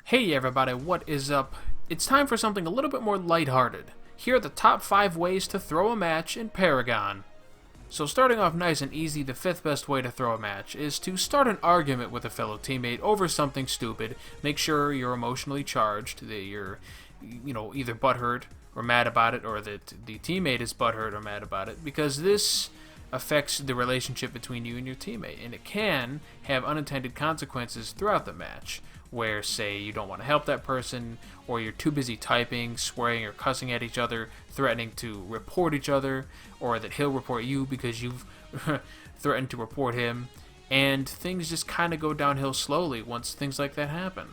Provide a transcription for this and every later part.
Hey everybody, what is up? It's time for something a little bit more lighthearted. Here are the top 5 ways to throw a match in Paragon. So starting off nice and easy, the 5th best way to throw a match is to start an argument with a fellow teammate over something stupid. Make sure you're emotionally charged, that you're either butthurt or mad about it, or that the teammate is butthurt or mad about it, because this affects the relationship between you and your teammate, and it can have unintended consequences throughout the match, where, say, you don't want to help that person, or you're too busy typing, swearing or cussing at each other, threatening to report each other, or that he'll report you because you've threatened to report him, and things just kind of go downhill slowly once things like that happen.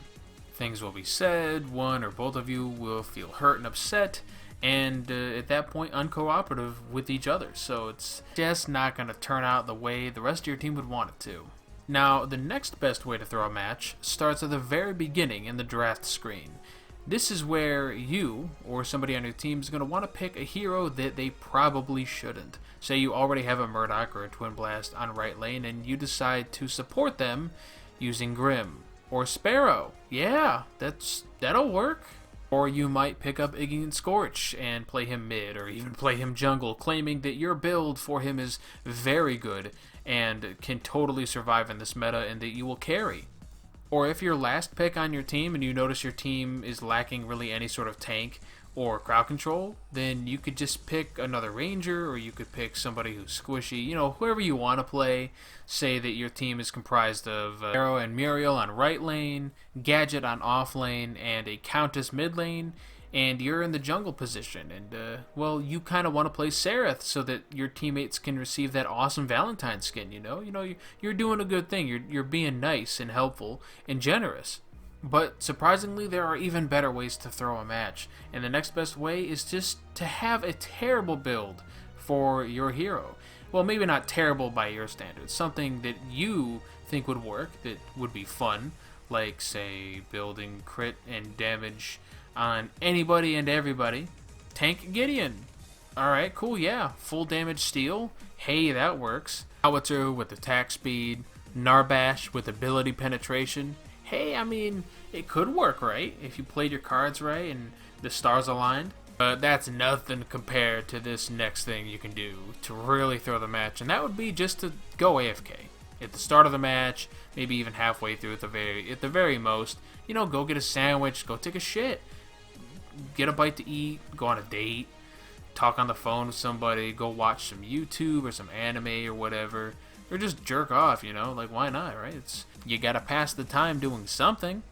Things will be said, one or both of you will feel hurt and upset, and at that point uncooperative with each other, so it's just not going to turn out the way the rest of your team would want it to. Now, the next best way to throw a match starts at the very beginning in the draft screen. This is where you, or somebody on your team, is going to want to pick a hero that they probably shouldn't. Say you already have a Murdoch or a Twin Blast on right lane, and you decide to support them using Grim. Or Sparrow. Yeah, that'll work. Or you might pick up Iggy and Scorch and play him mid, or even play him jungle, claiming that your build for him is very good and can totally survive in this meta and that you will carry. Or if you're last pick on your team and you notice your team is lacking really any sort of tank or crowd control, then you could just pick another ranger, or you could pick somebody who's squishy, whoever you want to play. Say that your team is comprised of Arrow and Muriel on right lane, Gadget on off lane, and a Countess mid lane, and you're in the jungle position, and you kind of want to play Sereth so that your teammates can receive that awesome Valentine skin. You're doing a good thing. You're being nice and helpful and generous. But surprisingly, there are even better ways to throw a match, and the next best way is just to have a terrible build for your hero. Well, maybe not terrible by your standards, something that you think would work, that would be fun, like, say, building crit and damage on anybody and everybody. Tank Gideon. Alright, cool, yeah. Full damage steal. Hey, that works. Howitzer with attack speed. Narbash with ability penetration. Hey, I mean, it could work, right? If you played your cards right and the stars aligned. But that's nothing compared to this next thing you can do to really throw the match, and that would be just to go AFK. At the start of the match, maybe even halfway through at the very most, go get a sandwich, go take a shit, get a bite to eat, go on a date, talk on the phone with somebody, go watch some YouTube or some anime or whatever, or just jerk off, like, why not, right? You gotta pass the time doing something.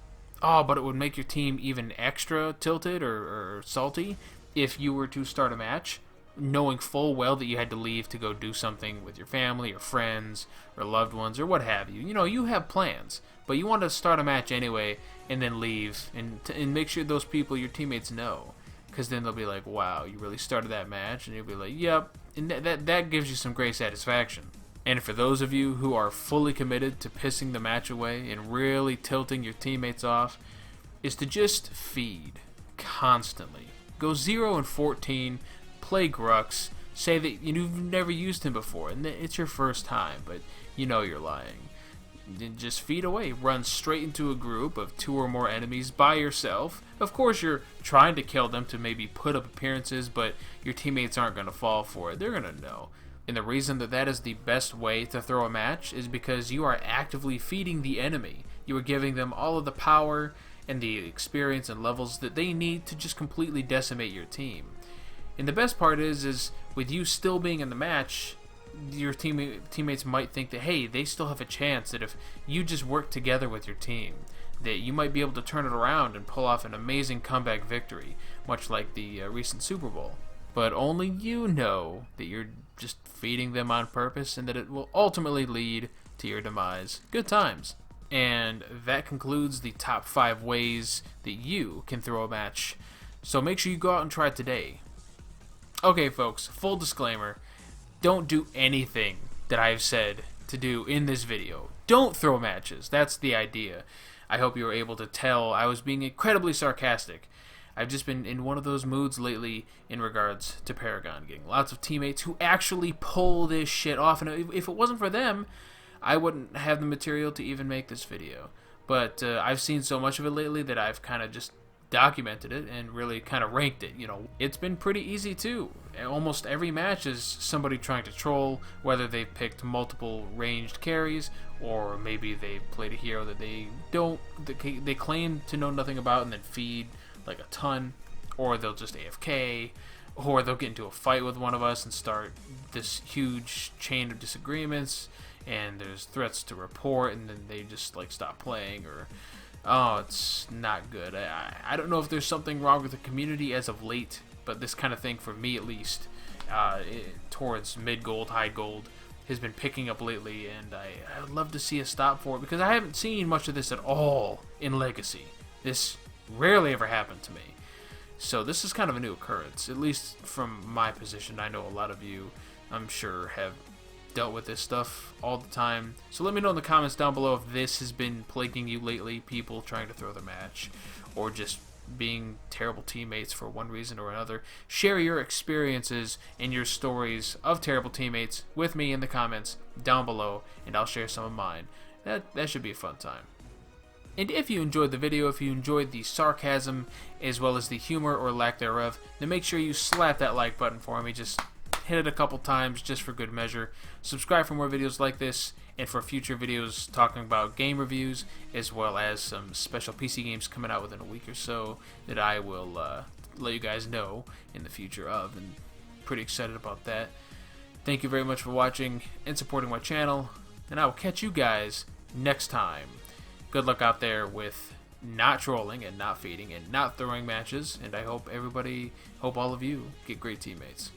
Oh, but it would make your team even extra tilted or salty if you were to start a match knowing full well that you had to leave to go do something with your family or friends or loved ones or what have you. You have plans, but you want to start a match anyway and then leave and make sure those people, your teammates, know, because then they'll be like, wow, you really started that match, and you'll be like, yep, and that gives you some great satisfaction. And for those of you who are fully committed to pissing the match away and really tilting your teammates off, is to just feed constantly. Go 0 and 14, play Grux, say that you've never used him before and that it's your first time, but you're lying. Then just feed away. Run straight into a group of 2 or more enemies by yourself. Of course, you're trying to kill them to maybe put up appearances, but your teammates aren't going to fall for it. They're going to know. And the reason that is the best way to throw a match is because you are actively feeding the enemy. You are giving them all of the power and the experience and levels that they need to just completely decimate your team. And the best part is with you still being in the match, your teammates might think that, hey, they still have a chance, that if you just work together with your team, that you might be able to turn it around and pull off an amazing comeback victory, much like the recent Super Bowl. But only you know that you're just feeding them on purpose and that it will ultimately lead to your demise. Good times. And that concludes the top 5 ways that you can throw a match. So make sure you go out and try it today. Okay, folks, full disclaimer. Don't do anything that I've said to do in this video. Don't throw matches. That's the idea. I hope you were able to tell I was being incredibly sarcastic. I've just been in one of those moods lately in regards to Paragon, getting lots of teammates who actually pull this shit off, and if it wasn't for them, I wouldn't have the material to even make this video. but I've seen so much of it lately that I've kind of just documented it and really kind of ranked it. You know, it's been pretty easy too. Almost every match is somebody trying to troll, whether they've picked multiple ranged carries or maybe they played a hero that they claim to know nothing about and then feed like a ton, or they'll just AFK, or they'll get into a fight with one of us and start this huge chain of disagreements, and there's threats to report, and then they just like stop playing, or oh, it's not good. I don't know if there's something wrong with the community as of late, but this kind of thing, for me at least, towards mid-gold, high-gold, has been picking up lately, and I'd love to see a stop for it, because I haven't seen much of this at all in Legacy. This rarely ever happened to me. So this is kind of a new occurrence, at least from my position. I know a lot of you, I'm sure, have dealt with this stuff all the time. So let me know in the comments down below if this has been plaguing you lately, people trying to throw their match, or just being terrible teammates for one reason or another. Share your experiences and your stories of terrible teammates with me in the comments down below, and I'll share some of mine. That should be a fun time. And if you enjoyed the video, if you enjoyed the sarcasm as well as the humor or lack thereof, then make sure you slap that like button for me. Just hit it a couple times just for good measure. Subscribe for more videos like this and for future videos talking about game reviews, as well as some special PC games coming out within a week or so that I will let you guys know in the future of, and pretty excited about that. Thank you very much for watching and supporting my channel, and I will catch you guys next time. Good luck out there with not trolling and not feeding and not throwing matches, and I hope all of you get great teammates.